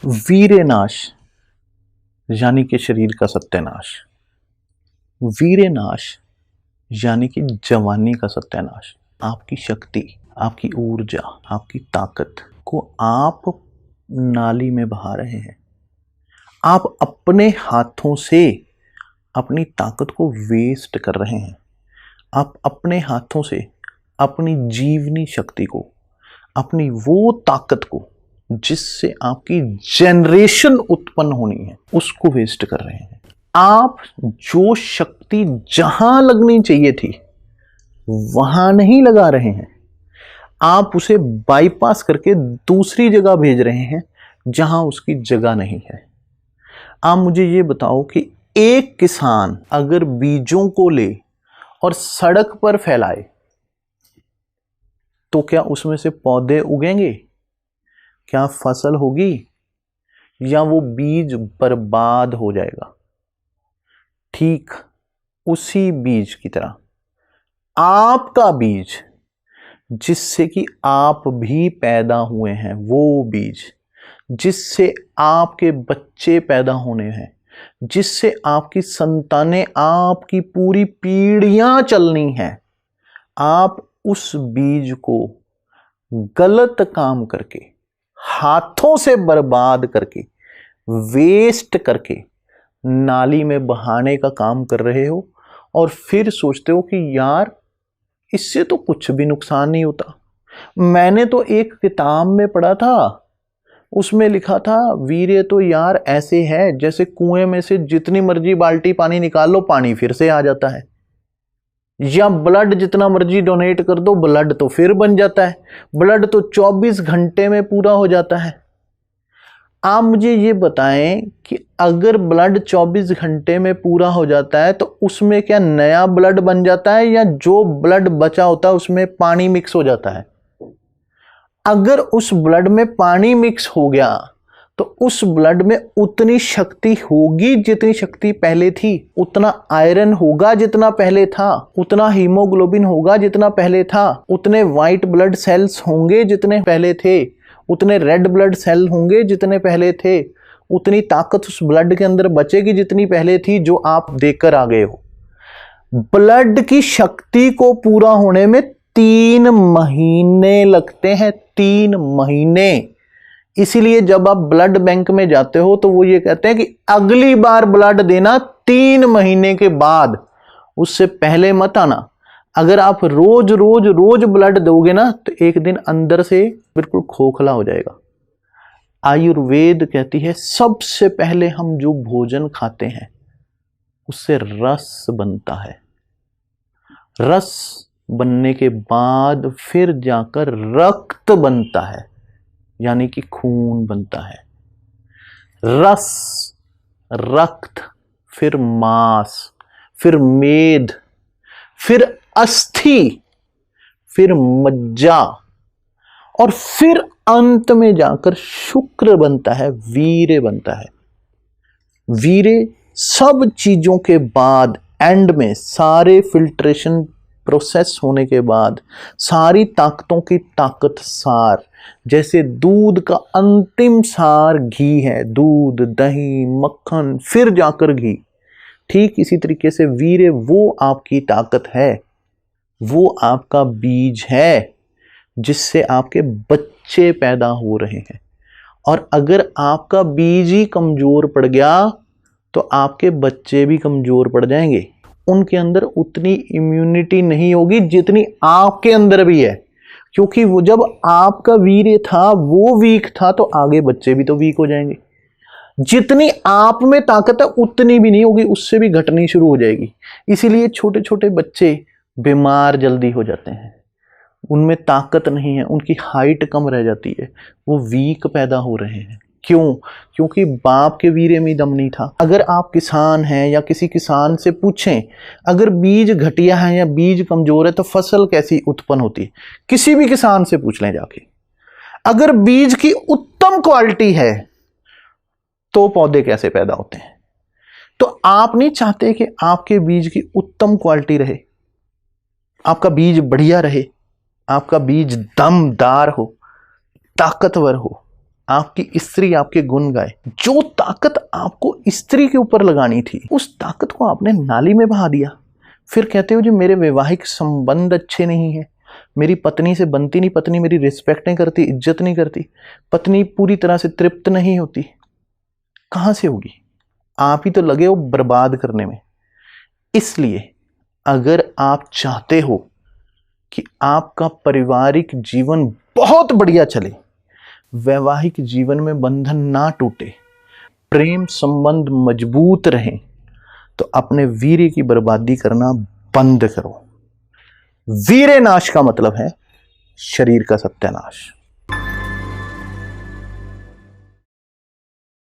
वीर्यनाश यानी कि शरीर का सत्यानाश, वीर्यनाश यानी कि जवानी का सत्यानाश। आपकी शक्ति, आपकी ऊर्जा, आपकी ताकत को आप नाली में बहा रहे हैं। आप अपने हाथों से अपनी ताकत को वेस्ट कर रहे हैं। आप अपने हाथों से अपनी जीवनी शक्ति को, अपनी वो ताकत को जिससे आपकी जनरेशन उत्पन्न होनी है, उसको वेस्ट कर रहे हैं। आप जो शक्ति जहां लगनी चाहिए थी वहां नहीं लगा रहे हैं, आप उसे बाईपास करके दूसरी जगह भेज रहे हैं जहां उसकी जगह नहीं है। आप मुझे ये बताओ कि एक किसान अगर बीजों को ले और सड़क पर फैलाए तो क्या उसमें से पौधे उगेंगे? क्या फसल होगी? या वो बीज बर्बाद हो जाएगा? ठीक उसी बीज की तरह आपका बीज, जिससे कि आप भी पैदा हुए हैं, वो बीज जिससे आपके बच्चे पैदा होने हैं, जिससे आपकी संतानें, आपकी पूरी पीढ़ियां चलनी हैं, आप उस बीज को गलत काम करके, हाथों से बर्बाद करके, वेस्ट करके नाली में बहाने का काम कर रहे हो। और फिर सोचते हो कि यार इससे तो कुछ भी नुकसान नहीं होता। मैंने तो एक किताब में पढ़ा था, उसमें लिखा था वीर्य तो यार ऐसे है जैसे कुएं में से जितनी मर्जी बाल्टी पानी निकाल लो, पानी फिर से आ जाता है। या ब्लड जितना मर्जी डोनेट कर दो, ब्लड तो फिर बन जाता है। ब्लड तो 24 घंटे में पूरा हो जाता है। आप मुझे ये बताएं कि अगर ब्लड 24 घंटे में पूरा हो जाता है तो उसमें क्या नया ब्लड बन जाता है, या जो ब्लड बचा होता है उसमें पानी मिक्स हो जाता है? अगर उस ब्लड में पानी मिक्स हो गया तो उस ब्लड में उतनी शक्ति होगी जितनी शक्ति पहले थी, उतना आयरन होगा जितना पहले था, उतना हीमोग्लोबिन होगा जितना पहले था, उतने व्हाइट ब्लड सेल्स होंगे जितने पहले थे, उतने रेड ब्लड सेल होंगे जितने पहले थे, उतनी ताकत उस ब्लड के अंदर बचेगी जितनी पहले थी, जो आप देकर आ गए हो। ब्लड की शक्ति को पूरा होने में 3 महीने लगते हैं, 3 महीने। इसीलिए जब आप ब्लड बैंक में जाते हो तो वो ये कहते हैं कि अगली बार ब्लड देना 3 महीने के बाद, उससे पहले मत आना। अगर आप रोज रोज रोज ब्लड दोगे ना तो एक दिन अंदर से बिल्कुल खोखला हो जाएगा। आयुर्वेद कहती है सबसे पहले हम जो भोजन खाते हैं उससे रस बनता है। रस बनने के बाद फिर जाकर रक्त बनता है, यानी कि खून बनता है। रस, रक्त, फिर मांस, फिर मेद, फिर अस्थि, फिर मज्जा, और फिर अंत में जाकर शुक्र बनता है, वीर्य बनता है। वीर्य सब चीजों के बाद, एंड में सारे फिल्ट्रेशन प्रोसेस होने के बाद, सारी ताकतों की ताकत सार, जैसे दूध का अंतिम सार घी है, दूध, दही, मक्खन, फिर जाकर घी, ठीक इसी तरीके से वीर्य वो आपकी ताकत है, वो आपका बीज है जिससे आपके बच्चे पैदा हो रहे हैं। और अगर आपका बीज ही कमजोर पड़ गया तो आपके बच्चे भी कमजोर पड़ जाएंगे। उनके अंदर उतनी इम्यूनिटी नहीं होगी जितनी आपके अंदर भी है, क्योंकि वो जब आपका वीर्य था वो वीक था तो आगे बच्चे भी तो वीक हो जाएंगे। जितनी आप में ताकत है उतनी भी नहीं होगी, उससे भी घटनी शुरू हो जाएगी। इसीलिए छोटे छोटे बच्चे बीमार जल्दी हो जाते हैं, उनमें ताकत नहीं है, उनकी हाइट कम रह जाती है, वो वीक पैदा हो रहे हैं। क्यों? क्योंकि बाप के वीर्य में दम नहीं था। अगर आप किसान हैं या किसी किसान से पूछें, अगर बीज घटिया है या बीज कमजोर है तो फसल कैसी उत्पन्न होती है, किसी भी किसान से पूछ लें जाके। अगर बीज की उत्तम क्वालिटी है तो पौधे कैसे पैदा होते हैं? तो आप नहीं चाहते कि आपके बीज की उत्तम क्वालिटी रहे, आपका बीज बढ़िया रहे, आपका बीज दमदार हो, ताकतवर हो, आपकी स्त्री आपके गुण गाए, जो ताकत आपको स्त्री के ऊपर लगानी थी उस ताकत को आपने नाली में बहा दिया। फिर कहते हो जी मेरे वैवाहिक संबंध अच्छे नहीं है, मेरी पत्नी से बनती नहीं, पत्नी मेरी रिस्पेक्ट नहीं करती, इज्जत नहीं करती, पत्नी पूरी तरह से तृप्त नहीं होती। कहां से होगी? आप ही तो लगे हो बर्बाद करने में। इसलिए अगर आप चाहते हो कि आपका पारिवारिक जीवन बहुत बढ़िया चले, वैवाहिक जीवन में बंधन ना टूटे, प्रेम संबंध मजबूत रहें, तो अपने वीर्य की बर्बादी करना बंद करो। वीर्य नाश का मतलब है शरीर का सत्यानाश।